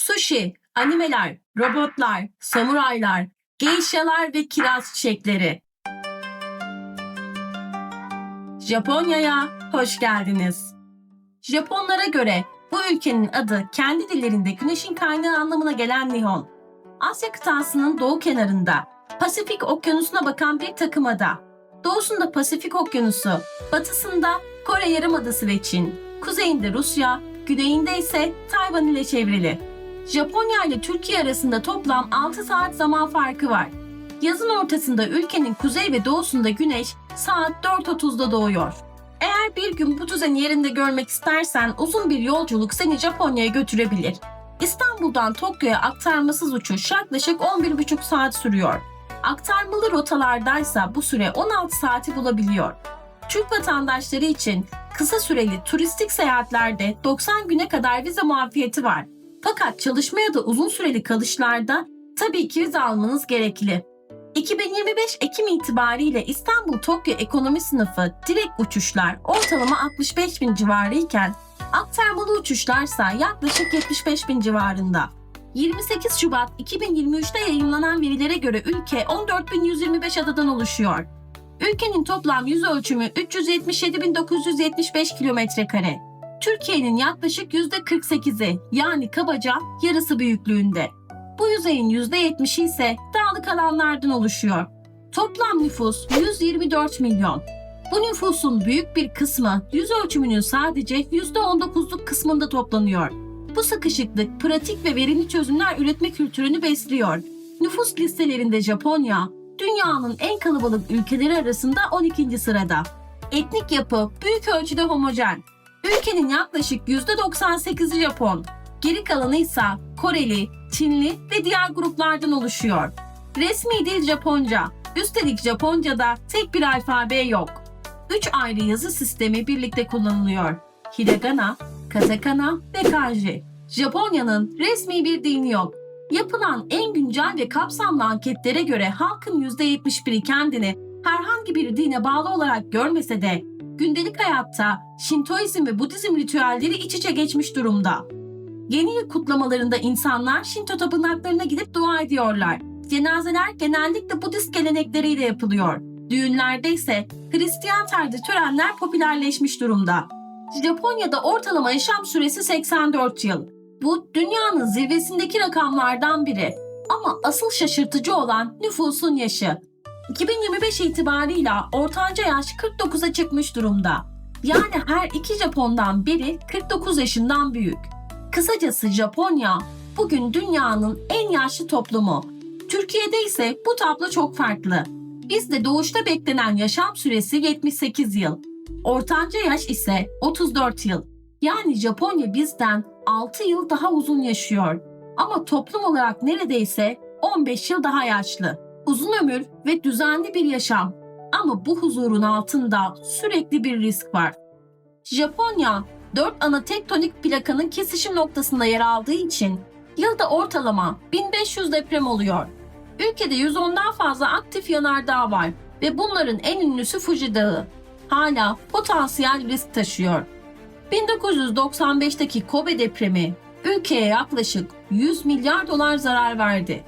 Sushi, animeler, robotlar, samuraylar, geishalar ve kiraz çiçekleri. Japonya'ya hoş geldiniz. Japonlara göre bu ülkenin adı kendi dillerinde güneşin kaynağı anlamına gelen Nihon. Asya kıtasının doğu kenarında Pasifik Okyanusu'na bakan bir takım ada. Doğusunda Pasifik Okyanusu, batısında Kore Yarımadası ve Çin, kuzeyinde Rusya, güneyinde ise Tayvan ile çevrili. Japonya ile Türkiye arasında toplam 6 saat zaman farkı var. Yazın ortasında ülkenin kuzey ve doğusunda güneş saat 4.30'da doğuyor. Eğer bir gün bu düzeni yerinde görmek istersen uzun bir yolculuk seni Japonya'ya götürebilir. İstanbul'dan Tokyo'ya aktarmasız uçuş yaklaşık 11,5 saat sürüyor. Aktarmalı rotalardaysa bu süre 16 saati bulabiliyor. Türk vatandaşları için kısa süreli turistik seyahatlerde 90 güne kadar vize muafiyeti var. Fakat çalışma ya da uzun süreli kalışlarda tabii ki vize almanız gerekli. 2025 Ekim itibariyle İstanbul-Tokyo ekonomi sınıfı direkt uçuşlar ortalama 65 bin civarı iken aktarmalı uçuşlarsa yaklaşık 75 bin civarında. 28 Şubat 2023'te yayınlanan verilere göre ülke 14.125 adadan oluşuyor. Ülkenin toplam yüz ölçümü 377.975 km². Türkiye'nin yaklaşık %48'i yani kabaca yarısı büyüklüğünde. Bu yüzeyin %70'i ise dağlık alanlardan oluşuyor. Toplam nüfus 124 milyon. Bu nüfusun büyük bir kısmı yüz ölçümünün sadece %19'luk kısmında toplanıyor. Bu sıkışıklık pratik ve verimli çözümler üretme kültürünü besliyor. Nüfus listelerinde Japonya, dünyanın en kalabalık ülkeleri arasında 12. sırada. Etnik yapı büyük ölçüde homojen. Ülkenin yaklaşık %98'i Japon. Geri kalanı ise Koreli, Çinli ve diğer gruplardan oluşuyor. Resmi dil Japonca. Üstelik Japonca'da tek bir alfabe yok. 3 ayrı yazı sistemi birlikte kullanılıyor. Hiragana, Katakana ve Kanji. Japonya'nın resmi bir dini yok. Yapılan en güncel ve kapsamlı anketlere göre halkın %71'i kendini herhangi bir dine bağlı olarak görmese de gündelik hayatta Şintoizm ve Budizm ritüelleri iç içe geçmiş durumda. Yeni yıl kutlamalarında insanlar Şinto tapınaklarına gidip dua ediyorlar. Cenazeler genellikle Budist gelenekleriyle yapılıyor. Düğünlerde ise Hristiyan tarzı törenler popülerleşmiş durumda. Japonya'da ortalama yaşam süresi 84 yıl. Bu dünyanın zirvesindeki rakamlardan biri. Ama asıl şaşırtıcı olan nüfusun yaşı. 2025 itibarıyla ortanca yaş 49'a çıkmış durumda. Yani her iki Japon'dan biri 49 yaşından büyük. Kısacası Japonya bugün dünyanın en yaşlı toplumu. Türkiye'de ise bu tablo çok farklı. Bizde doğuşta beklenen yaşam süresi 78 yıl. Ortanca yaş ise 34 yıl. Yani Japonya bizden 6 yıl daha uzun yaşıyor. Ama toplum olarak neredeyse 15 yıl daha yaşlı. Uzun ömür ve düzenli bir yaşam. Ama bu huzurun altında sürekli bir risk var. Japonya, 4 ana tektonik plakanın kesişim noktasında yer aldığı için yılda ortalama 1500 deprem oluyor. Ülkede 110'dan fazla aktif yanardağ var ve bunların en ünlüsü Fuji Dağı. Hala potansiyel risk taşıyor. 1995'teki Kobe depremi ülkeye yaklaşık 100 milyar dolar zarar verdi.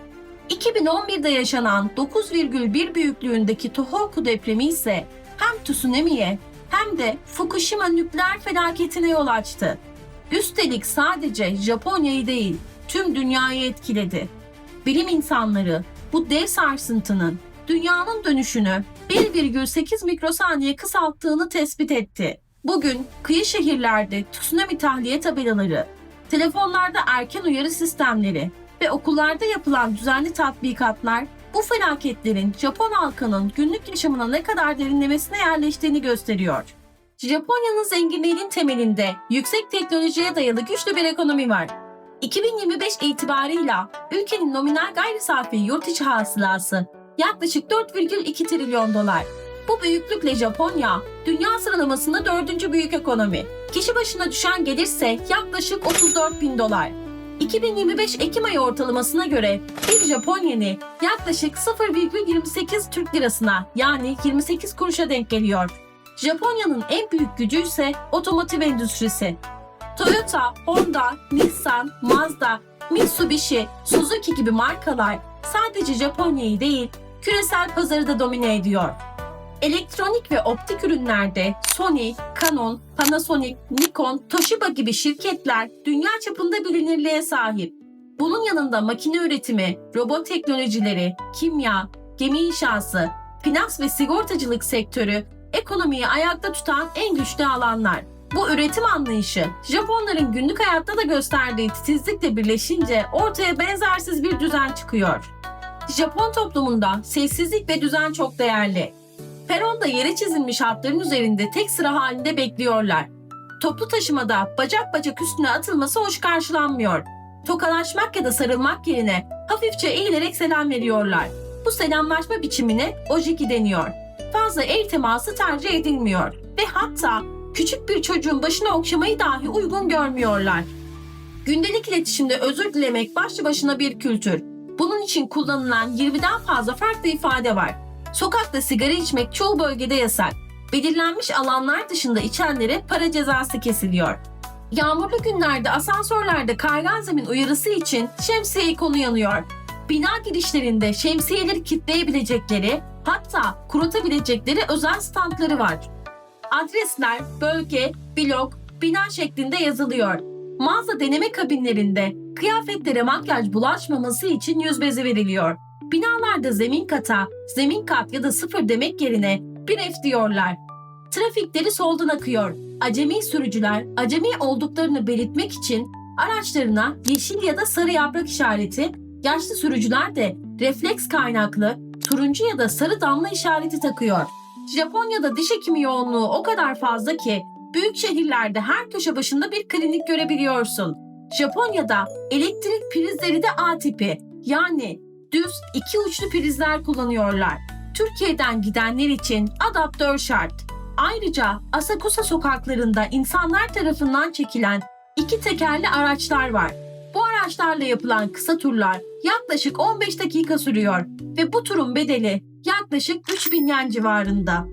2011'de yaşanan 9,1 büyüklüğündeki Tohoku depremi ise hem tsunami'ye hem de Fukushima nükleer felaketine yol açtı. Üstelik sadece Japonya'yı değil, tüm dünyayı etkiledi. Bilim insanları bu dev sarsıntının dünyanın dönüşünü 1,8 mikrosaniye kısalttığını tespit etti. Bugün kıyı şehirlerde tsunami tahliye tabelaları, telefonlarda erken uyarı sistemleri ve okullarda yapılan düzenli tatbikatlar bu felaketlerin Japon halkının günlük yaşamına ne kadar derinlemesine yerleştiğini gösteriyor. Japonya'nın zenginliğinin temelinde yüksek teknolojiye dayalı güçlü bir ekonomi var. 2025 itibarıyla ülkenin nominal gayri safi yurt içi hasılası yaklaşık 4,2 trilyon dolar. Bu büyüklükle Japonya, dünya sıralamasında 4. büyük ekonomi. Kişi başına düşen gelirse yaklaşık 34 bin dolar. 2025 Ekim ayı ortalamasına göre bir Japon yeni yaklaşık 0,28 Türk lirasına yani 28 kuruşa denk geliyor. Japonya'nın en büyük gücü ise otomotiv endüstrisi. Toyota, Honda, Nissan, Mazda Mitsubishi, Suzuki gibi markalar sadece Japonya'yı değil, küresel pazarı da domine ediyor. Elektronik ve optik ürünlerde Sony, Canon, Panasonic, Nikon, Toshiba gibi şirketler dünya çapında bilinirliğe sahip. Bunun yanında makine üretimi, robot teknolojileri, kimya, gemi inşası, finans ve sigortacılık sektörü ekonomiyi ayakta tutan en güçlü alanlar. Bu üretim anlayışı Japonların günlük hayatta da gösterdiği titizlikle birleşince ortaya benzersiz bir düzen çıkıyor. Japon toplumunda sessizlik ve düzen çok değerli. Peronda yere çizilmiş hatların üzerinde tek sıra halinde bekliyorlar. Toplu taşımada bacak bacak üstüne atılması hoş karşılanmıyor. Tokalaşmak ya da sarılmak yerine hafifçe eğilerek selam veriyorlar. Bu selamlaşma biçimine ojiki deniyor. Fazla el teması tercih edilmiyor ve hatta küçük bir çocuğun başını okşamayı dahi uygun görmüyorlar. Gündelik iletişimde özür dilemek başlı başına bir kültür. Bunun için kullanılan 20'den fazla farklı ifade var. Sokakta sigara içmek çoğu bölgede yasak. Belirlenmiş alanlar dışında içenlere para cezası kesiliyor. Yağmurlu günlerde asansörlerde kaygan zemin uyarısı için şemsiye ikonu yanıyor. Bina girişlerinde şemsiyeleri kilitleyebilecekleri, hatta kurutabilecekleri özel standları var. Adresler, bölge, blok, bina şeklinde yazılıyor. Mağaza deneme kabinlerinde kıyafetlere makyaj bulaşmaması için yüz bezi veriliyor. Binalarda zemin kata, zemin kat ya da sıfır demek yerine bir F diyorlar. Trafikleri soldan akıyor. Acemi sürücüler acemi olduklarını belirtmek için araçlarına yeşil ya da sarı yaprak işareti, yaşlı sürücüler de refleks kaynaklı turuncu ya da sarı damla işareti takıyor. Japonya'da diş hekimi yoğunluğu o kadar fazla ki büyük şehirlerde her köşe başında bir klinik görebiliyorsun. Japonya'da elektrik prizleri de A tipi, yani düz iki uçlu prizler kullanıyorlar. Türkiye'den gidenler için adaptör şart. Ayrıca Asakusa sokaklarında insanlar tarafından çekilen iki tekerli araçlar var. Bu araçlarla yapılan kısa turlar yaklaşık 15 dakika sürüyor ve bu turun bedeli yaklaşık 3000 yen civarında.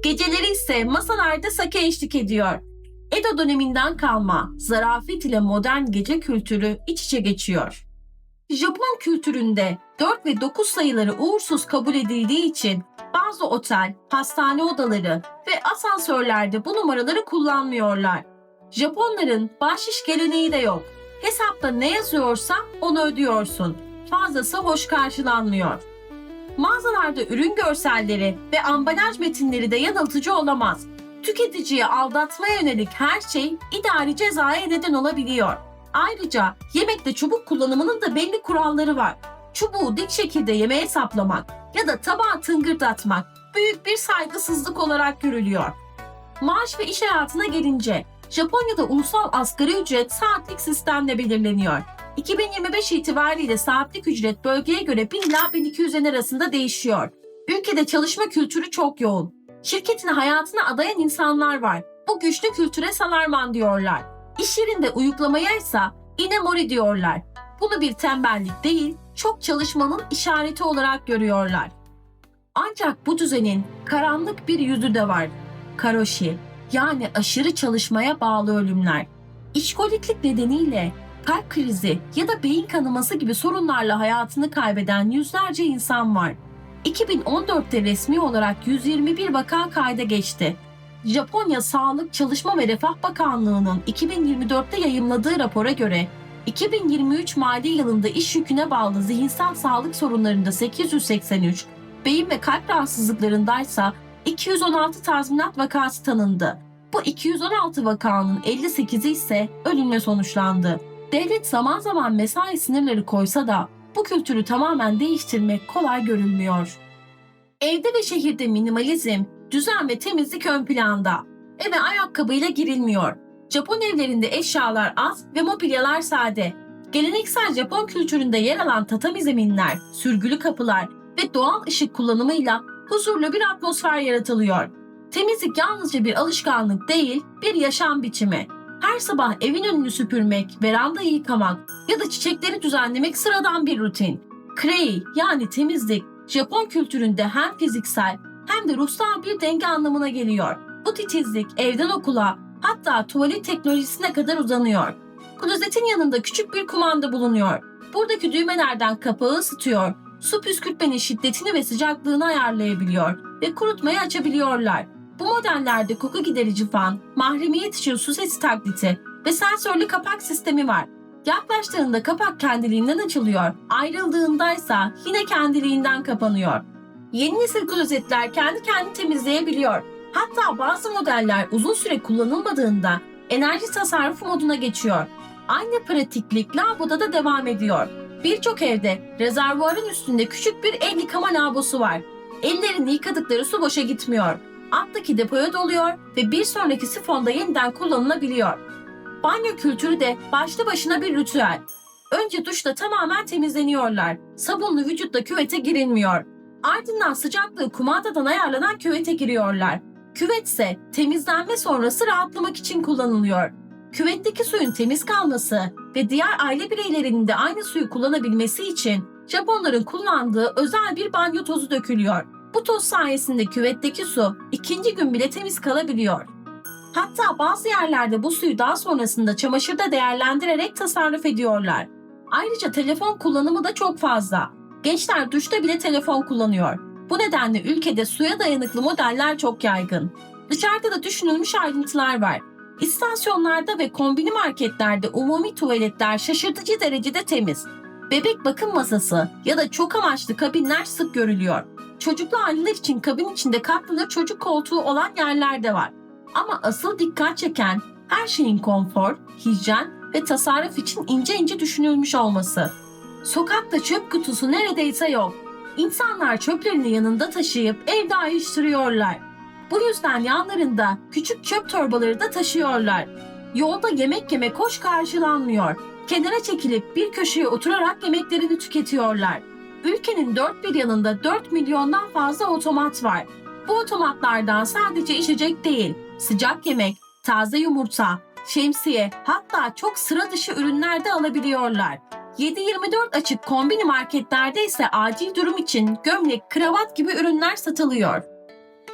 Geceleri ise masalarda sake eşlik ediyor. Edo döneminden kalma zarafet ile modern gece kültürü iç içe geçiyor. Japon kültüründe 4 ve 9 sayıları uğursuz kabul edildiği için bazı otel, hastane odaları ve asansörlerde bu numaraları kullanmıyorlar. Japonların bahşiş geleneği de yok. Hesapta ne yazıyorsa onu ödüyorsun. Fazlası hoş karşılanmıyor. Mağazalarda ürün görselleri ve ambalaj metinleri de yanıltıcı olamaz. Tüketiciyi aldatmaya yönelik her şey idari cezaya neden olabiliyor. Ayrıca yemekte çubuk kullanımının da belli kuralları var. Çubuğu dik şekilde yemeğe saplamak ya da tabağı tıngırdatmak büyük bir saygısızlık olarak görülüyor. Maaş ve iş hayatına gelince Japonya'da ulusal asgari ücret saatlik sistemle belirleniyor. 2025 itibariyle saatlik ücret bölgeye göre 1000 ila 1200 yen arasında değişiyor. Ülkede çalışma kültürü çok yoğun. Şirketin hayatına adayan insanlar var. Bu güçlü kültüre salarman diyorlar. İş yerinde uyuklamaya ise inemori diyorlar. Bunu bir tembellik değil, çok çalışmanın işareti olarak görüyorlar. Ancak bu düzenin karanlık bir yüzü de var. Karoshi, yani aşırı çalışmaya bağlı ölümler. İşkoliklik nedeniyle kalp krizi ya da beyin kanaması gibi sorunlarla hayatını kaybeden yüzlerce insan var. 2014'te resmi olarak 121 vaka kayda geçti. Japonya Sağlık, Çalışma ve Refah Bakanlığı'nın 2024'te yayımladığı rapora göre 2023 mali yılında iş yüküne bağlı zihinsel sağlık sorunlarında 883, beyin ve kalp rahatsızlıklarındaysa 216 tazminat vakası tanındı. Bu 216 vakanın 58'i ise ölümle sonuçlandı. Devlet zaman zaman mesai sınırları koysa da bu kültürü tamamen değiştirmek kolay görülmüyor. Evde ve şehirde minimalizm, düzen ve temizlik ön planda. Eve ayakkabıyla girilmiyor. Japon evlerinde eşyalar az ve mobilyalar sade. Geleneksel Japon kültüründe yer alan tatami zeminler, sürgülü kapılar ve doğal ışık kullanımıyla huzurlu bir atmosfer yaratılıyor. Temizlik yalnızca bir alışkanlık değil, bir yaşam biçimi. Her sabah evin önünü süpürmek, verandayı yıkamak ya da çiçekleri düzenlemek sıradan bir rutin. Krei, yani temizlik, Japon kültüründe hem fiziksel hem de ruhsal bir denge anlamına geliyor. Bu titizlik evden okula, hatta tuvalet teknolojisine kadar uzanıyor. Klozetin yanında küçük bir kumanda bulunuyor. Buradaki düğmelerden kapağı ısıtıyor, su püskürtmenin şiddetini ve sıcaklığını ayarlayabiliyor ve kurutmayı açabiliyorlar. Bu modellerde koku giderici fan, mahremiyet için su sesi taklidi ve sensörlü kapak sistemi var. Yaklaştığında kapak kendiliğinden açılıyor, ayrıldığındaysa yine kendiliğinden kapanıyor. Yeni nesil klozetler kendi kendini temizleyebiliyor. Hatta bazı modeller uzun süre kullanılmadığında enerji tasarrufu moduna geçiyor. Aynı pratiklik lavaboda da devam ediyor. Birçok evde rezervuarın üstünde küçük bir el yıkama lavabosu var. Ellerini yıkadıkları su boşa gitmiyor. Alttaki depoya doluyor ve bir sonraki sifonda yeniden kullanılabiliyor. Banyo kültürü de başlı başına bir ritüel. Önce duşta tamamen temizleniyorlar. Sabunlu vücutla küvete girilmiyor. Ardından sıcaklığı kumandadan ayarlanan küvete giriyorlar. Küvet ise temizlenme sonrası rahatlamak için kullanılıyor. Küvetteki suyun temiz kalması ve diğer aile bireylerinin de aynı suyu kullanabilmesi için Japonların kullandığı özel bir banyo tozu dökülüyor. Bu toz sayesinde küvetteki su ikinci gün bile temiz kalabiliyor. Hatta bazı yerlerde bu suyu daha sonrasında çamaşırda değerlendirerek tasarruf ediyorlar. Ayrıca telefon kullanımı da çok fazla. Gençler duşta bile telefon kullanıyor. Bu nedenle ülkede suya dayanıklı modeller çok yaygın. Dışarıda da düşünülmüş ayrıntılar var. İstasyonlarda ve kombini marketlerde umumi tuvaletler şaşırtıcı derecede temiz. Bebek bakım masası ya da çok amaçlı kabinler sık görülüyor. Çocuklu aileler için kabin içinde katlanır çocuk koltuğu olan yerler de var. Ama asıl dikkat çeken her şeyin konfor, hijyen ve tasarruf için ince ince düşünülmüş olması. Sokakta çöp kutusu neredeyse yok. İnsanlar çöplerini yanında taşıyıp evde ayrıştırıyorlar. Bu yüzden yanlarında küçük çöp torbaları da taşıyorlar. Yolda yemek yemek hoş karşılanmıyor. Kenara çekilip bir köşeye oturarak yemeklerini tüketiyorlar. Ülkenin dört bir yanında 4 milyondan fazla otomat var. Bu otomatlardan sadece içecek değil, sıcak yemek, taze yumurta, şemsiye, hatta çok sıra dışı ürünler de alabiliyorlar. 7/24 açık kombini marketlerde ise acil durum için gömlek, kravat gibi ürünler satılıyor.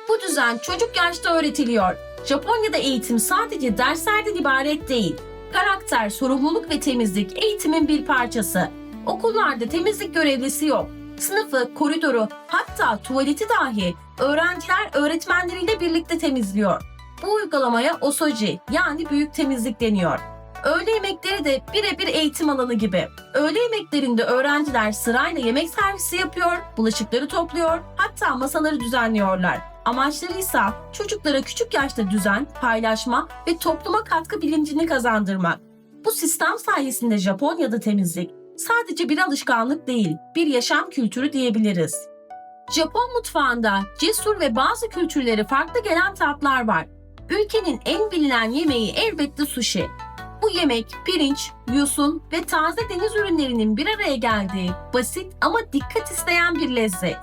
Bu düzen çocuk yaşta öğretiliyor. Japonya'da eğitim sadece derslerden ibaret değil. Karakter, sorumluluk ve temizlik eğitimin bir parçası. Okullarda temizlik görevlisi yok. Sınıfı, koridoru, hatta tuvaleti dahi öğrenciler öğretmenleriyle birlikte temizliyor. Bu uygulamaya osoji yani büyük temizlik deniyor. Öğle yemekleri de birebir eğitim alanı gibi. Öğle yemeklerinde öğrenciler sırayla yemek servisi yapıyor, bulaşıkları topluyor, hatta masaları düzenliyorlar. Amaçları ise çocuklara küçük yaşta düzen, paylaşma ve topluma katkı bilincini kazandırmak. Bu sistem sayesinde Japonya'da temizlik sadece bir alışkanlık değil, bir yaşam kültürü diyebiliriz. Japon mutfağında cesur ve bazı kültürleri farklı gelen tatlar var. Ülkenin en bilinen yemeği elbette sushi. Bu yemek pirinç, yosun ve taze deniz ürünlerinin bir araya geldiği basit ama dikkat isteyen bir lezzet.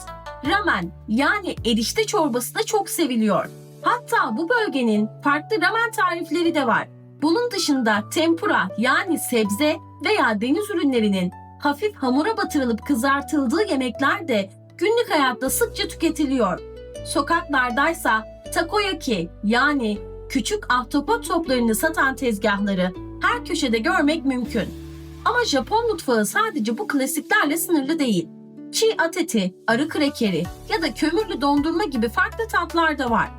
Ramen yani erişte çorbası da çok seviliyor. Hatta bu bölgenin farklı ramen tarifleri de var. Bunun dışında tempura yani sebze veya deniz ürünlerinin hafif hamura batırılıp kızartıldığı yemekler de günlük hayatta sıkça tüketiliyor. Sokaklardaysa takoyaki yani küçük ahtapot toplarını satan tezgahları her köşede görmek mümkün. Ama Japon mutfağı sadece bu klasiklerle sınırlı değil. Çiğ at eti, arı krekeri ya da kömürlü dondurma gibi farklı tatlar da var.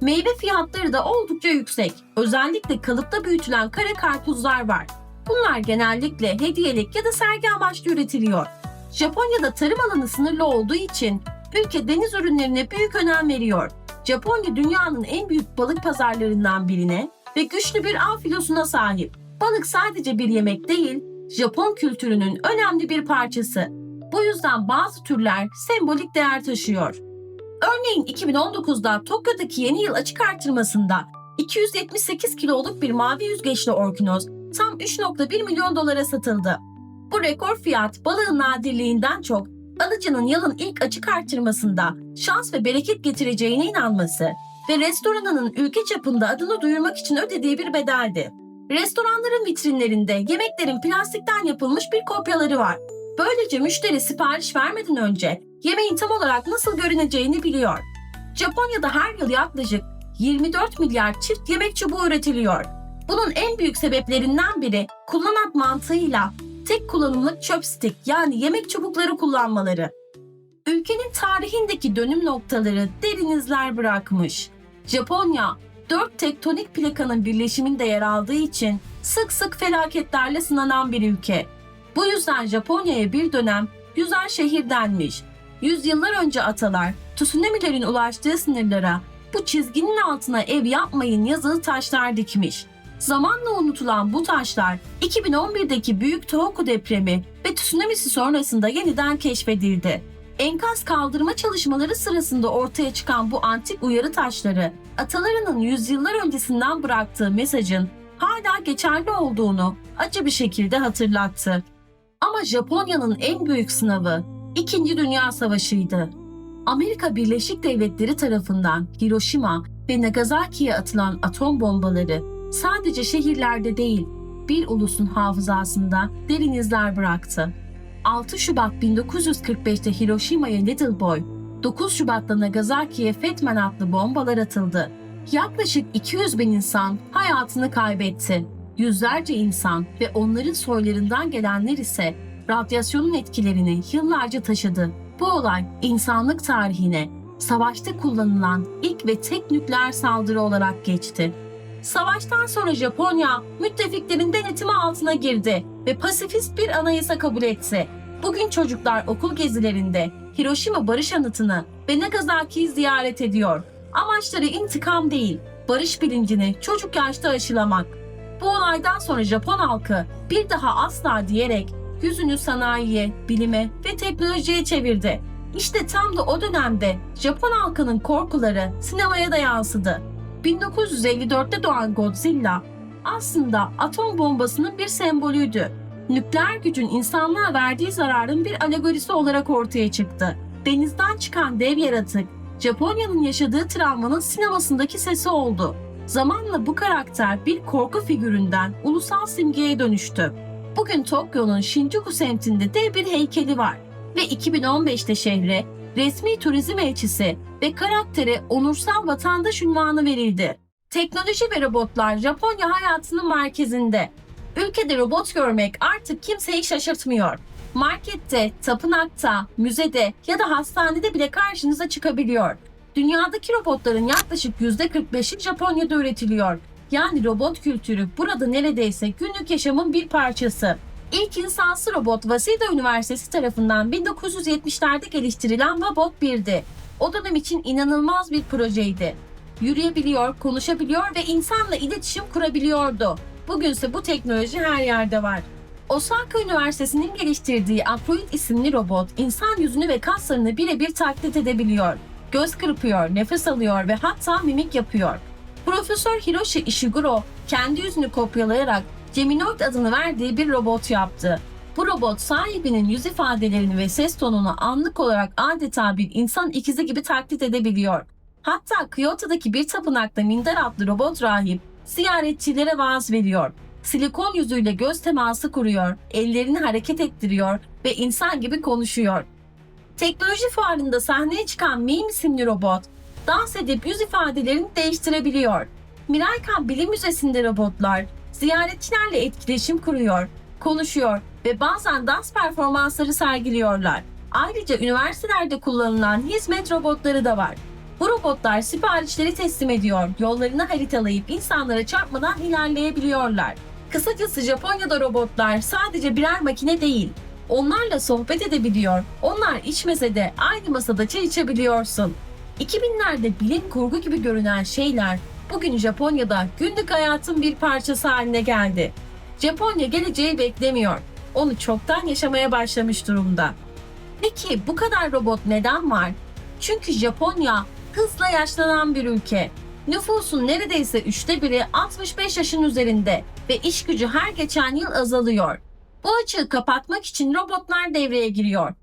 Meyve fiyatları da oldukça yüksek. Özellikle kalıpta büyütülen kare karpuzlar var. Bunlar genellikle hediyelik ya da sergi amaçlı üretiliyor. Japonya'da tarım alanı sınırlı olduğu için ülke deniz ürünlerine büyük önem veriyor. Japonya dünyanın en büyük balık pazarlarından birine ve güçlü bir av filosuna sahip. Balık sadece bir yemek değil, Japon kültürünün önemli bir parçası. Bu yüzden bazı türler sembolik değer taşıyor. Örneğin 2019'da Tokyo'daki yeni yıl açık artırmasında 278 kiloluk bir mavi yüzgeçli orkinoz tam 3,1 milyon dolara satıldı. Bu rekor fiyat balığın nadirliğinden çok alıcının yılın ilk açık artırmasında şans ve bereket getireceğine inanması ve restoranının ülke çapında adını duyurmak için ödediği bir bedeldi. Restoranların vitrinlerinde yemeklerin plastikten yapılmış bir kopyaları var. Böylece müşteri sipariş vermeden önce yemeğin tam olarak nasıl görüneceğini biliyor. Japonya'da her yıl yaklaşık 24 milyar çift yemek çubuğu üretiliyor. Bunun en büyük sebeplerinden biri kullanat mantığıyla tek kullanımlık chopstick yani yemek çubukları kullanmaları. Ülkenin tarihindeki dönüm noktaları derin izler bırakmış. Japonya, 4 tektonik plakanın birleşiminde yer aldığı için sık sık felaketlerle sınanan bir ülke. Bu yüzden Japonya'ya bir dönem güzel şehir denmiş. Yüzyıllar önce atalar, tsunamilerin ulaştığı sınırlara bu çizginin altına ev yapmayın yazılı taşlar dikmiş. Zamanla unutulan bu taşlar 2011'deki Büyük Tohoku depremi ve tsunamisi sonrasında yeniden keşfedildi. Enkaz kaldırma çalışmaları sırasında ortaya çıkan bu antik uyarı taşları, atalarının yüzyıllar öncesinden bıraktığı mesajın hala geçerli olduğunu acı bir şekilde hatırlattı. Ama Japonya'nın en büyük sınavı İkinci Dünya Savaşı'ydı. Amerika Birleşik Devletleri tarafından Hiroşima ve Nagasaki'ye atılan atom bombaları sadece şehirlerde değil, bir ulusun hafızasında derin izler bıraktı. 6 Şubat 1945'te Hiroşima'ya Little Boy, 9 Şubat'ta Nagasaki'ye Fat Man adlı bombalar atıldı. Yaklaşık 200 bin insan hayatını kaybetti. Yüzlerce insan ve onların soylarından gelenler ise radyasyonun etkilerini yıllarca taşıdı. Bu olay insanlık tarihine savaşta kullanılan ilk ve tek nükleer saldırı olarak geçti. Savaştan sonra Japonya müttefiklerin denetimi altına girdi ve pasifist bir anayasa kabul etti. Bugün çocuklar okul gezilerinde Hiroşima Barış Anıtı'nı ve Nagasaki'yi ziyaret ediyor. Amaçları intikam değil, barış bilincini çocuk yaşta aşılamak. Bu olaydan sonra Japon halkı bir daha asla diyerek yüzünü sanayiye, bilime ve teknolojiye çevirdi. İşte tam da o dönemde Japon halkının korkuları sinemaya da yansıdı. 1954'te doğan Godzilla aslında atom bombasının bir sembolüydü. Nükleer gücün insanlığa verdiği zararın bir alegorisi olarak ortaya çıktı. Denizden çıkan dev yaratık, Japonya'nın yaşadığı travmanın sinemasındaki sesi oldu. Zamanla bu karakter bir korku figüründen ulusal simgeye dönüştü. Bugün Tokyo'nun Shinjuku semtinde dev bir heykeli var ve 2015'te şehre resmi turizm elçisi ve karaktere onursal vatandaş unvanı verildi. Teknoloji ve robotlar Japonya hayatının merkezinde. Ülkede robot görmek artık kimseyi şaşırtmıyor. Markette, tapınakta, müzede ya da hastanede bile karşınıza çıkabiliyor. Dünyadaki robotların yaklaşık %45'i Japonya'da üretiliyor. Yani robot kültürü burada neredeyse günlük yaşamın bir parçası. İlk insansı robot Waseda Üniversitesi tarafından 1970'lerde geliştirilen Wabot 1'di. O dönem için inanılmaz bir projeydi. Yürüyebiliyor, konuşabiliyor ve insanla iletişim kurabiliyordu. Bugünse bu teknoloji her yerde var. Osaka Üniversitesi'nin geliştirdiği Android isimli robot insan yüzünü ve kaslarını birebir taklit edebiliyor. Göz kırpıyor, nefes alıyor ve hatta mimik yapıyor. Profesör Hiroshi Ishiguro kendi yüzünü kopyalayarak Geminoid adını verdiği bir robot yaptı. Bu robot sahibinin yüz ifadelerini ve ses tonunu anlık olarak adeta bir insan ikizi gibi taklit edebiliyor. Hatta Kyoto'daki bir tapınakta Minder adlı robot rahip ziyaretçilere vaaz veriyor. Silikon yüzüyle göz teması kuruyor, ellerini hareket ettiriyor ve insan gibi konuşuyor. Teknoloji fuarında sahneye çıkan Mime isimli robot, dans edip yüz ifadelerini değiştirebiliyor. Miraikan Bilim Müzesi'nde robotlar, ziyaretçilerle etkileşim kuruyor, konuşuyor ve bazen dans performansları sergiliyorlar. Ayrıca üniversitelerde kullanılan hizmet robotları da var. Bu robotlar siparişleri teslim ediyor, yollarını haritalayıp insanlara çarpmadan ilerleyebiliyorlar. Kısacası Japonya'da robotlar sadece birer makine değil, onlarla sohbet edebiliyor, onlar içmese de aynı masada çay içebiliyorsun. 2000'lerde bilim kurgu gibi görünen şeyler bugün Japonya'da günlük hayatın bir parçası haline geldi. Japonya geleceği beklemiyor, onu çoktan yaşamaya başlamış durumda. Peki bu kadar robot neden var? Çünkü Japonya hızla yaşlanan bir ülke. Nüfusun neredeyse 1/3'ü 65 yaşın üzerinde ve iş gücü her geçen yıl azalıyor. Bu açığı kapatmak için robotlar devreye giriyor.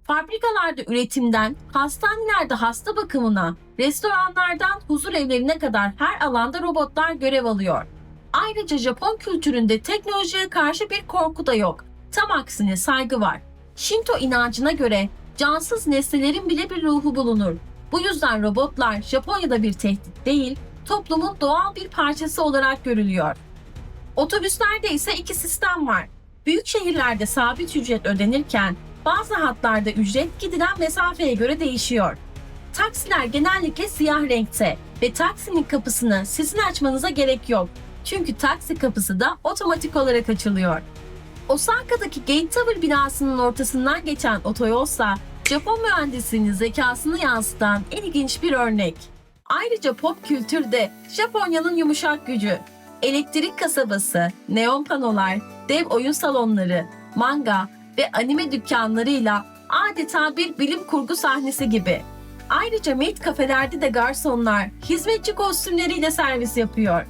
Fabrikalarda üretimden, hastanelerde hasta bakımına, restoranlardan huzur evlerine kadar her alanda robotlar görev alıyor. Ayrıca Japon kültüründe teknolojiye karşı bir korku da yok. Tam aksine saygı var. Shinto inancına göre cansız nesnelerin bile bir ruhu bulunur. Bu yüzden robotlar Japonya'da bir tehdit değil, toplumun doğal bir parçası olarak görülüyor. Otobüslerde ise iki sistem var. Büyük şehirlerde sabit ücret ödenirken bazı hatlarda ücret gidilen mesafeye göre değişiyor. Taksiler genellikle siyah renkte ve taksinin kapısını sizin açmanıza gerek yok. Çünkü taksi kapısı da otomatik olarak açılıyor. Osaka'daki Gate Tower binasının ortasından geçen otoyolsa Japon mühendisliğinin zekasını yansıtan ilginç bir örnek. Ayrıca pop kültürde Japonya'nın yumuşak gücü, elektrik kasabası, neon panolar, dev oyun salonları, manga ve anime dükkanlarıyla adeta bir bilim kurgu sahnesi gibi. Ayrıca maid kafelerde de garsonlar hizmetçi kostümleriyle servis yapıyor.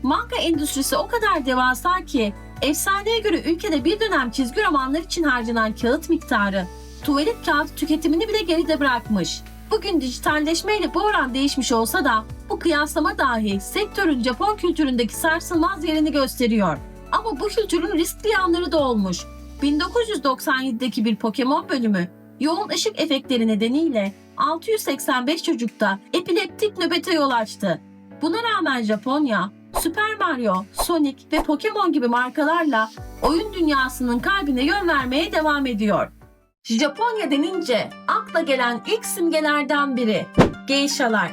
Manga endüstrisi o kadar devasa ki efsaneye göre ülkede bir dönem çizgi romanlar için harcanan kağıt miktarı tuvalet kağıt tüketimini bile geride bırakmış. Bugün dijitalleşmeyle bu oran değişmiş olsa da bu kıyaslama dahi sektörün Japon kültüründeki sarsılmaz yerini gösteriyor. Ama bu kültürün riskli yanları da olmuş. 1997'deki bir Pokemon bölümü yoğun ışık efektleri nedeniyle 685 çocukta epileptik nöbete yol açtı. Buna rağmen Japonya, Super Mario, Sonic ve Pokemon gibi markalarla oyun dünyasının kalbine yön vermeye devam ediyor. Japonya denince akla gelen ilk simgelerden biri geishalar.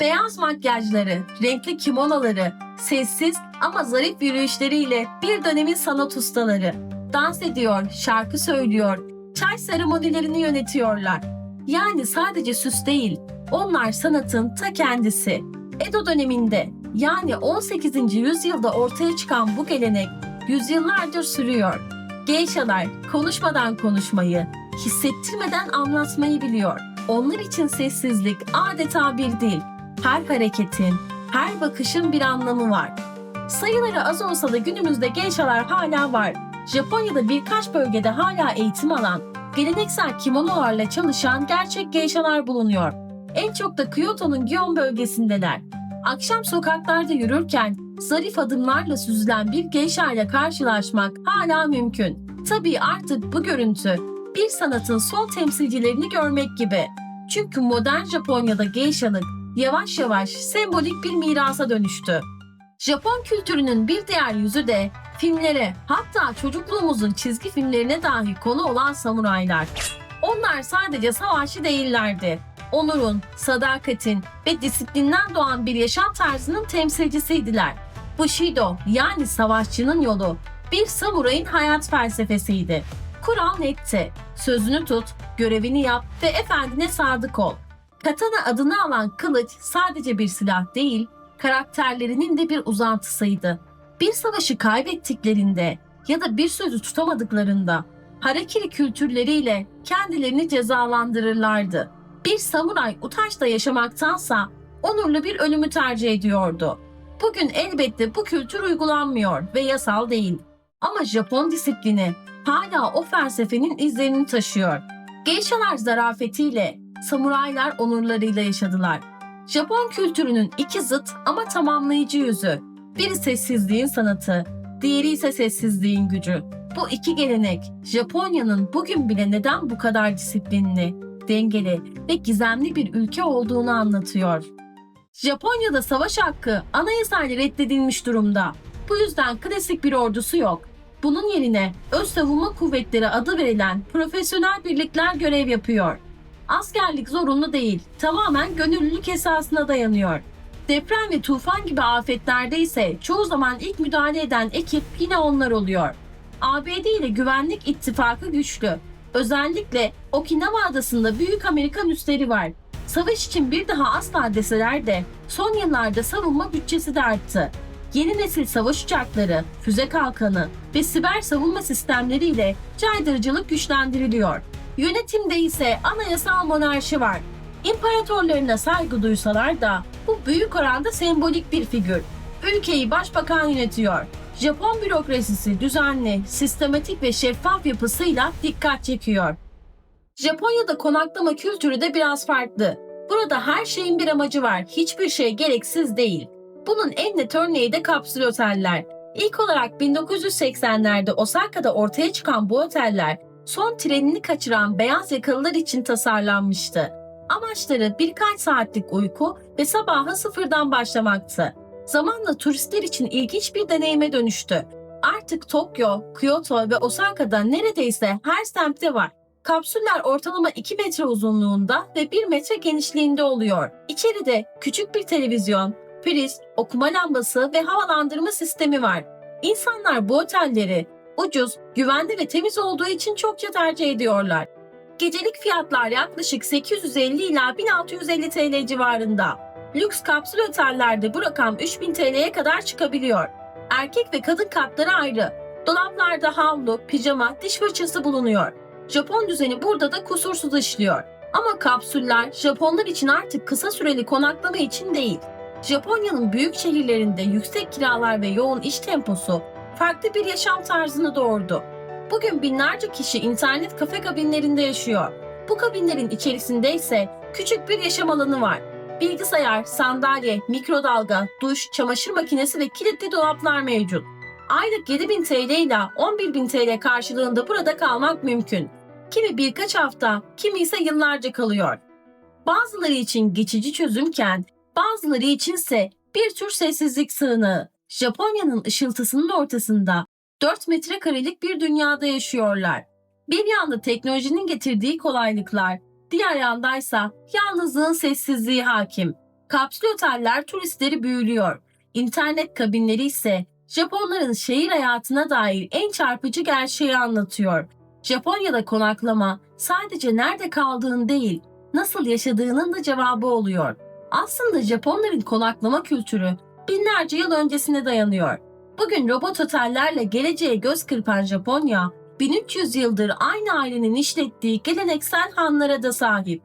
Beyaz makyajları, renkli kimonoları, sessiz ama zarif yürüyüşleriyle bir dönemin sanat ustaları. Dans ediyor, şarkı söylüyor, çay seremonilerini yönetiyorlar. Yani sadece süs değil, onlar sanatın ta kendisi. Edo döneminde yani 18. yüzyılda ortaya çıkan bu gelenek yüzyıllardır sürüyor. Geishalar konuşmadan konuşmayı, hissettirmeden anlatmayı biliyor. Onlar için sessizlik adeta bir dil. Her hareketin, her bakışın bir anlamı var. Sayıları az olsa da günümüzde geishalar hala var. Japonya'da birkaç bölgede hala eğitim alan, geleneksel kimonolarla çalışan gerçek geishalar bulunuyor. En çok da Kyoto'nun Gion bölgesindeler. Akşam sokaklarda yürürken zarif adımlarla süzülen bir geisha ile karşılaşmak hala mümkün. Tabii artık bu görüntü bir sanatın son temsilcilerini görmek gibi. Çünkü modern Japonya'da geishalık yavaş yavaş sembolik bir mirasa dönüştü. Japon kültürünün bir diğer yüzü de filmlere, hatta çocukluğumuzun çizgi filmlerine dahi konu olan samuraylar. Onlar sadece savaşçı değillerdi. Onurun, sadakatin ve disiplinden doğan bir yaşam tarzının temsilcisiydiler. Bushido yani savaşçının yolu bir samurayın hayat felsefesiydi. Kural netti. Sözünü tut, görevini yap ve efendine sadık ol. Katana adını alan kılıç sadece bir silah değil, karakterlerinin de bir uzantısıydı. Bir savaşı kaybettiklerinde ya da bir sözü tutamadıklarında harakiri kültürleriyle kendilerini cezalandırırlardı. Bir samuray utançla yaşamaktansa onurlu bir ölümü tercih ediyordu. Bugün elbette bu kültür uygulanmıyor ve yasal değil. Ama Japon disiplini hala o felsefenin izlerini taşıyor. Geishalar zarafetiyle, samuraylar onurlarıyla yaşadılar. Japon kültürünün iki zıt ama tamamlayıcı yüzü. Biri sessizliğin sanatı, diğeri ise sessizliğin gücü. Bu iki gelenek Japonya'nın bugün bile neden bu kadar disiplinli, dengeli ve gizemli bir ülke olduğunu anlatıyor. Japonya'da savaş hakkı anayasayla reddedilmiş durumda. Bu yüzden klasik bir ordusu yok. Bunun yerine Öz Savunma Kuvvetleri adı verilen profesyonel birlikler görev yapıyor. Askerlik zorunlu değil, tamamen gönüllülük esasına dayanıyor. Deprem ve tufan gibi afetlerde ise çoğu zaman ilk müdahale eden ekip yine onlar oluyor. ABD ile güvenlik ittifakı güçlü. Özellikle Okinawa adasında büyük Amerikan üsleri var. Savaş için bir daha asla deseler de son yıllarda savunma bütçesi de arttı. Yeni nesil savaş uçakları, füze kalkanı ve siber savunma sistemleriyle caydırıcılık güçlendiriliyor. Yönetimde ise anayasal monarşi var. İmparatorlarına saygı duysalar da bu büyük oranda sembolik bir figür. Ülkeyi başbakan yönetiyor. Japon bürokrasisi düzenli, sistematik ve şeffaf yapısıyla dikkat çekiyor. Japonya'da konaklama kültürü de biraz farklı. Burada her şeyin bir amacı var, hiçbir şey gereksiz değil. Bunun en net örneği de kapsül oteller. İlk olarak 1980'lerde Osaka'da ortaya çıkan bu oteller, son trenini kaçıran beyaz yakalılar için tasarlanmıştı. Amaçları birkaç saatlik uyku ve sabaha sıfırdan başlamaktı. Zamanla turistler için ilginç bir deneyime dönüştü. Artık Tokyo, Kyoto ve Osaka'da neredeyse her semtte var. Kapsüller ortalama 2 metre uzunluğunda ve 1 metre genişliğinde oluyor. İçeride küçük bir televizyon, priz, okuma lambası ve havalandırma sistemi var. İnsanlar bu otelleri ucuz, güvenli ve temiz olduğu için çokça tercih ediyorlar. Gecelik fiyatlar yaklaşık 850 ila 1650 TL civarında. Lüks kapsül otellerde bu rakam 3000 TL'ye kadar çıkabiliyor. Erkek ve kadın katları ayrı. Dolaplarda havlu, pijama, diş fırçası bulunuyor. Japon düzeni burada da kusursuz işliyor. Ama kapsüller Japonlar için artık kısa süreli konaklama için değil. Japonya'nın büyük şehirlerinde yüksek kiralar ve yoğun iş temposu farklı bir yaşam tarzını doğurdu. Bugün binlerce kişi internet kafe kabinlerinde yaşıyor. Bu kabinlerin içerisinde ise küçük bir yaşam alanı var. Bilgisayar, sandalye, mikrodalga, duş, çamaşır makinesi ve kilitli dolaplar mevcut. Aylık 7.000 TL ile 11.000 TL karşılığında burada kalmak mümkün. Kimi birkaç hafta, kimi ise yıllarca kalıyor. Bazıları için geçici çözümken, bazıları içinse bir tür sessizlik sığınağı. Japonya'nın ışıltısının ortasında 4 metrekarelik bir dünyada yaşıyorlar. Bir yanda teknolojinin getirdiği kolaylıklar, diğer yandaysa yalnızlığın sessizliği hakim. Kapsül oteller turistleri büyülüyor. İnternet kabinleri ise Japonların şehir hayatına dair en çarpıcı gerçeği anlatıyor. Japonya'da konaklama sadece nerede kaldığın değil, nasıl yaşadığının da cevabı oluyor. Aslında Japonların konaklama kültürü binlerce yıl öncesine dayanıyor. Bugün robot otellerle geleceğe göz kırpan Japonya, 1300 yıldır aynı ailenin işlettiği geleneksel hanlara da sahip.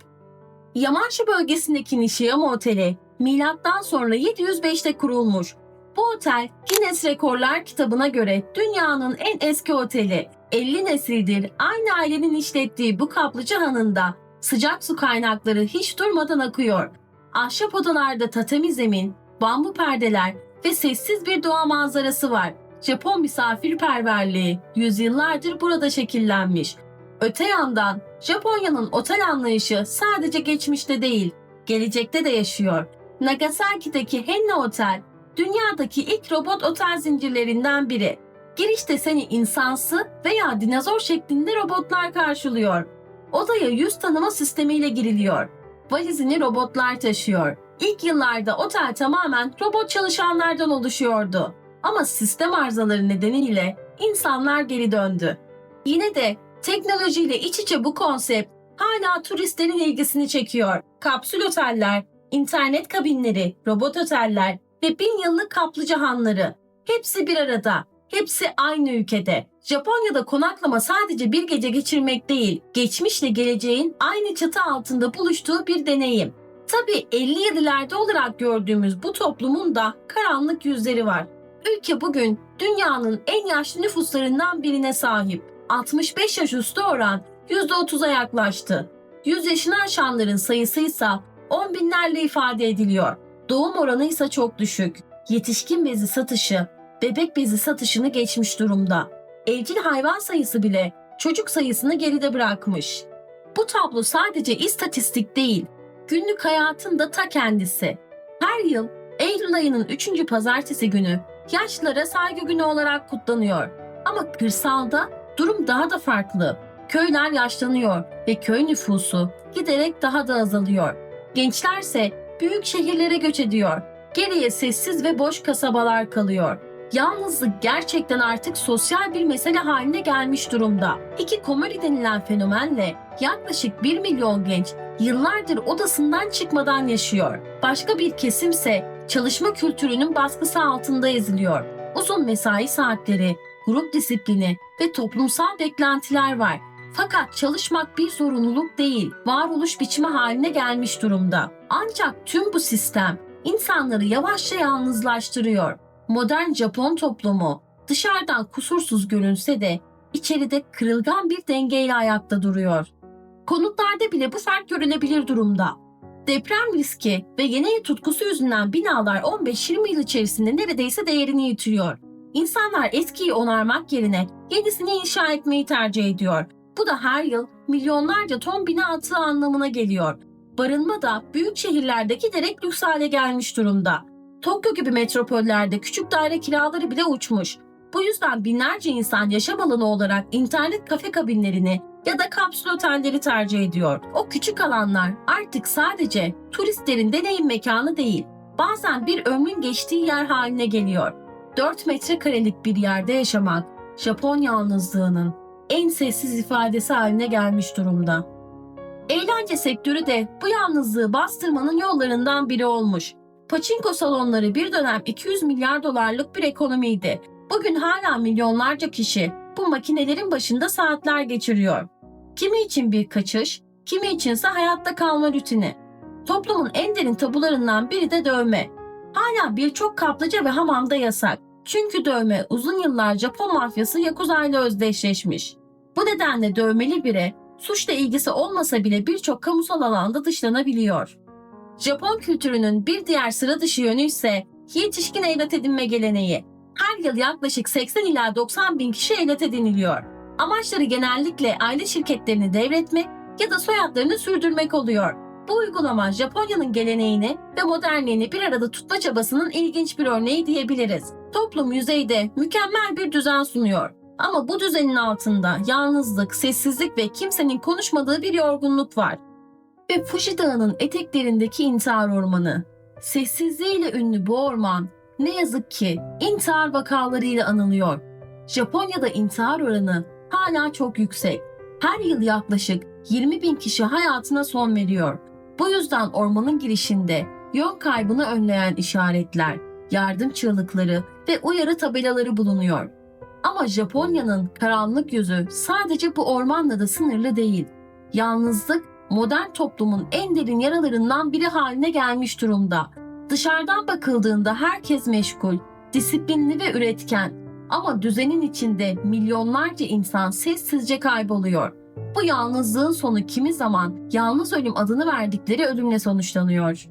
Yamanshu bölgesindeki Nishiyama Oteli, milattan sonra 705'te kurulmuş. Bu otel Guinness Rekorlar kitabına göre dünyanın en eski oteli. 50 nesildir aynı ailenin işlettiği bu kaplıca hanında sıcak su kaynakları hiç durmadan akıyor. Ahşap odalarda tatami zemin, bambu perdeler ve sessiz bir doğa manzarası var. Japon misafirperverliği yüzyıllardır burada şekillenmiş. Öte yandan Japonya'nın otel anlayışı sadece geçmişte değil, gelecekte de yaşıyor. Nagasaki'deki Henna Otel, dünyadaki ilk robot otel zincirlerinden biri. Girişte seni insansı veya dinozor şeklinde robotlar karşılıyor. Odaya yüz tanıma sistemiyle giriliyor. Valizini robotlar taşıyor. İlk yıllarda otel tamamen robot çalışanlardan oluşuyordu. Ama sistem arızaları nedeniyle insanlar geri döndü. Yine de teknolojiyle iç içe bu konsept hala turistlerin ilgisini çekiyor. Kapsül oteller, internet kabinleri, robot oteller ve 1000 yıllık kaplıca hanları. Hepsi bir arada, hepsi aynı ülkede. Japonya'da konaklama sadece bir gece geçirmek değil, geçmişle geleceğin aynı çatı altında buluştuğu bir deneyim. Tabii 57'lerde olarak gördüğümüz bu toplumun da karanlık yüzleri var. Ülke bugün dünyanın en yaşlı nüfuslarından birine sahip. 65 yaş üstü oran %30'a yaklaştı. 100 yaşını aşanların sayısı ise 10 binlerle ifade ediliyor. Doğum oranı ise çok düşük. Yetişkin bezi satışı, bebek bezi satışını geçmiş durumda. Evcil hayvan sayısı bile çocuk sayısını geride bırakmış. Bu tablo sadece istatistik değil, günlük hayatın da ta kendisi. Her yıl Eylül ayının 3. pazartesi günü yaşlılara saygı günü olarak kutlanıyor. Ama kırsalda durum daha da farklı. Köyler yaşlanıyor ve köy nüfusu giderek daha da azalıyor. Gençlerse büyük şehirlere göç ediyor. Geriye sessiz ve boş kasabalar kalıyor. Yalnızlık gerçekten artık sosyal bir mesele haline gelmiş durumda. Hikikomori denilen fenomenle yaklaşık 1 milyon genç yıllardır odasından çıkmadan yaşıyor. Başka bir kesimse çalışma kültürünün baskısı altında eziliyor. Uzun mesai saatleri, grup disiplini ve toplumsal beklentiler var. Fakat çalışmak bir zorunluluk değil, varoluş biçimi haline gelmiş durumda. Ancak tüm bu sistem insanları yavaşça yalnızlaştırıyor. Modern Japon toplumu dışarıdan kusursuz görünse de içeride kırılgan bir dengeyle ayakta duruyor. Konutlarda bile bu fark görülebilir durumda. Deprem riski ve yeni ev tutkusu yüzünden binalar 15-20 yıl içerisinde neredeyse değerini yitiriyor. İnsanlar eskiyi onarmak yerine yenisini inşa etmeyi tercih ediyor. Bu da her yıl milyonlarca ton bina atığı anlamına geliyor. Barınma da büyük şehirlerde giderek lüks hale gelmiş durumda. Tokyo gibi metropollerde küçük daire kiraları bile uçmuş. Bu yüzden binlerce insan yaşam alanı olarak internet kafe kabinlerini ya da kapsül otelleri tercih ediyor. O küçük alanlar artık sadece turistlerin deneyim mekanı değil, bazen bir ömrün geçtiği yer haline geliyor. 4 metrekarelik bir yerde yaşamak, Japon yalnızlığının en sessiz ifadesi haline gelmiş durumda. Eğlence sektörü de bu yalnızlığı bastırmanın yollarından biri olmuş. Paçinko salonları bir dönem 200 milyar dolarlık bir ekonomiydi. Bugün hala milyonlarca kişi bu makinelerin başında saatler geçiriyor. Kimi için bir kaçış, kimi içinse hayatta kalma rutini. Toplumun en derin tabularından biri de dövme. Hala birçok kaplıca ve hamamda yasak. Çünkü dövme uzun yıllar Japon mafyası Yakuza ile özdeşleşmiş. Bu nedenle dövmeli biri suçla ilgisi olmasa bile birçok kamusal alanda dışlanabiliyor. Japon kültürünün bir diğer sıra dışı yönü ise yetişkin evlat edinme geleneği. Her yıl yaklaşık 80 ila 90 bin kişi evlat ediniliyor. Amaçları genellikle aile şirketlerini devretmek ya da soyadlarını sürdürmek oluyor. Bu uygulama Japonya'nın geleneğini ve modernliğini bir arada tutma çabasının ilginç bir örneği diyebiliriz. Toplum yüzeyde mükemmel bir düzen sunuyor. Ama bu düzenin altında yalnızlık, sessizlik ve kimsenin konuşmadığı bir yorgunluk var. Ve Fuji Dağı'nın eteklerindeki intihar ormanı. Sessizliğiyle ünlü bu orman ne yazık ki intihar vakalarıyla anılıyor. Japonya'da intihar oranı hala çok yüksek. Her yıl yaklaşık 20 bin kişi hayatına son veriyor. Bu yüzden ormanın girişinde yön kaybını önleyen işaretler, yardım çığlıkları ve uyarı tabelaları bulunuyor. Ama Japonya'nın karanlık yüzü sadece bu ormanla da sınırlı değil. Yalnızlık modern toplumun en derin yaralarından biri haline gelmiş durumda. Dışarıdan bakıldığında herkes meşgul, disiplinli ve üretken. Ama düzenin içinde milyonlarca insan sessizce kayboluyor. Bu yalnızlığın sonu kimi zaman yalnız ölüm adını verdikleri ölümle sonuçlanıyor.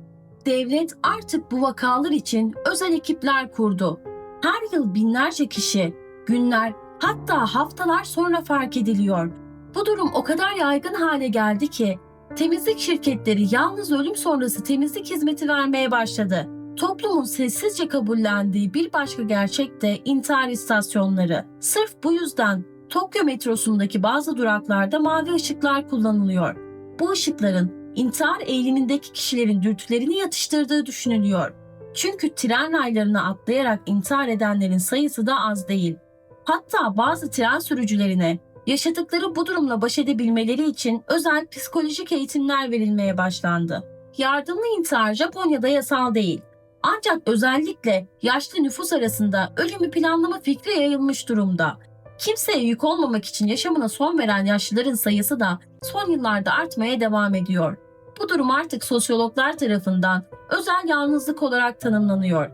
Devlet artık bu vakalar için özel ekipler kurdu. Her yıl binlerce kişi, günler, hatta haftalar sonra fark ediliyor. Bu durum o kadar yaygın hale geldi ki temizlik şirketleri yalnız ölüm sonrası temizlik hizmeti vermeye başladı. Toplumun sessizce kabullendiği bir başka gerçek de intihar istasyonları. Sırf bu yüzden Tokyo metrosundaki bazı duraklarda mavi ışıklar kullanılıyor. Bu ışıkların intihar eğilimindeki kişilerin dürtülerini yatıştırdığı düşünülüyor. Çünkü tren raylarına atlayarak intihar edenlerin sayısı da az değil. Hatta bazı tren sürücülerine yaşadıkları bu durumla baş edebilmeleri için özel psikolojik eğitimler verilmeye başlandı. Yardımlı intihar Japonya'da yasal değil. Ancak özellikle yaşlı nüfus arasında ölümü planlama fikri yayılmış durumda. Kimseye yük olmamak için yaşamına son veren yaşlıların sayısı da son yıllarda artmaya devam ediyor. Bu durum artık sosyologlar tarafından özel yalnızlık olarak tanımlanıyor.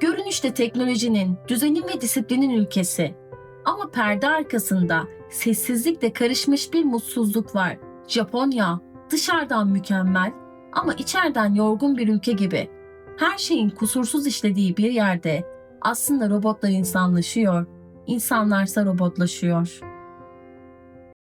Görünüşte teknolojinin, düzenin ve disiplinin ülkesi. Ama perde arkasında sessizlikle karışmış bir mutsuzluk var. Japonya dışarıdan mükemmel ama içeriden yorgun bir ülke gibi. Her şeyin kusursuz işlediği bir yerde aslında robotlar insanlaşıyor, insanlarsa robotlaşıyor.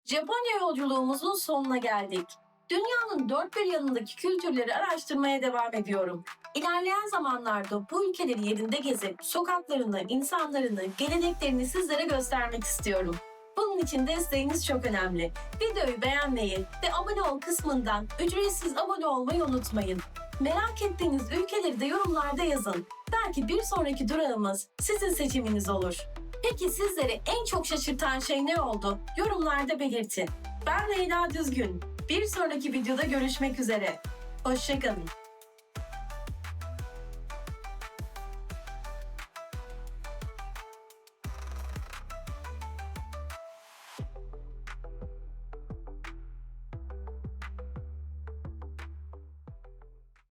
Japonya yolculuğumuzun sonuna geldik. Dünyanın dört bir yanındaki kültürleri araştırmaya devam ediyorum. İlerleyen zamanlarda bu ülkeleri yerinde gezip sokaklarını, insanlarını, geleneklerini sizlere göstermek istiyorum. Bunun için desteğiniz çok önemli. Videoyu beğenmeyi ve abone ol kısmından ücretsiz abone olmayı unutmayın. Merak ettiğiniz ülkeleri de yorumlarda yazın. Belki bir sonraki durağımız sizin seçiminiz olur. Peki sizleri en çok şaşırtan şey ne oldu? Yorumlarda belirtin. Ben Leyla Düzgün. Bir sonraki videoda görüşmek üzere. Hoşça kalın.